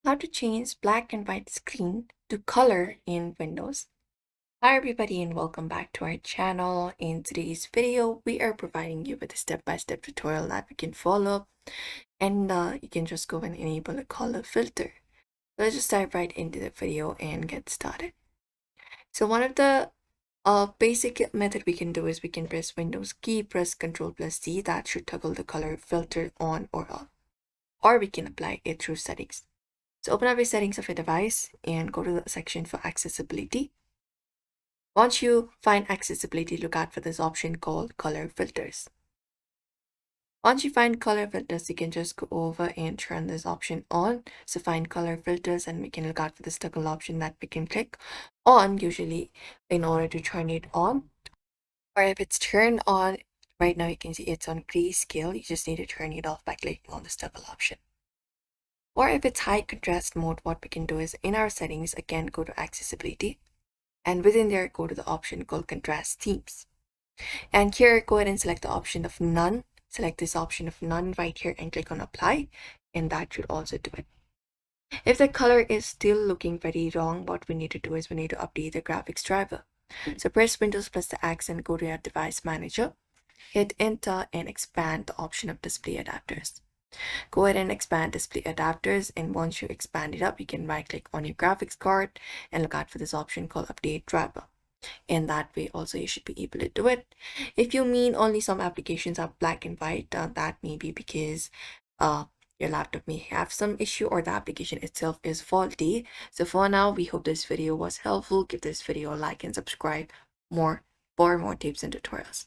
How to change black and white screen to color in Windows. Hi everybody and welcome back to our channel. In today's video, we are providing you with a step-by-step tutorial that we can follow, and you can just go and enable a color filter. Let's just dive right into the video and get started. So one of the basic method we can do is we can press Windows key, press Ctrl+C. That should toggle the color filter on or off, or we can apply it through settings. So open up your settings of your device and go to the section for accessibility. Once you find accessibility, look out for this option called color filters. Once you find color filters, you can just go over and turn this option on. So find color filters and we can look out for this toggle option that we can click on usually in order to turn it on. Or if it's turned on, right now you can see it's on grayscale. You just need to turn it off by clicking on this toggle option. Or if it's high contrast mode, what we can do is in our settings, again, go to accessibility, and within there, go to the option called contrast themes. And here, go ahead and select the option of none. Select this option of none right here and click on apply, and that should also do it. If the color is still looking very wrong, what we need to do is we need to update the graphics driver. So press Windows plus the X and go to your device manager, hit enter and expand the option of display adapters. Go ahead and expand display adapters, and once you expand it up, you can right click on your graphics card and look out for this option called update driver. And that way also you should be able to do it. If you mean only some applications are black and white, that may be because your laptop may have some issue or the application itself is faulty. So for now, we hope this video was helpful. Give this video a like and subscribe for more tips and tutorials.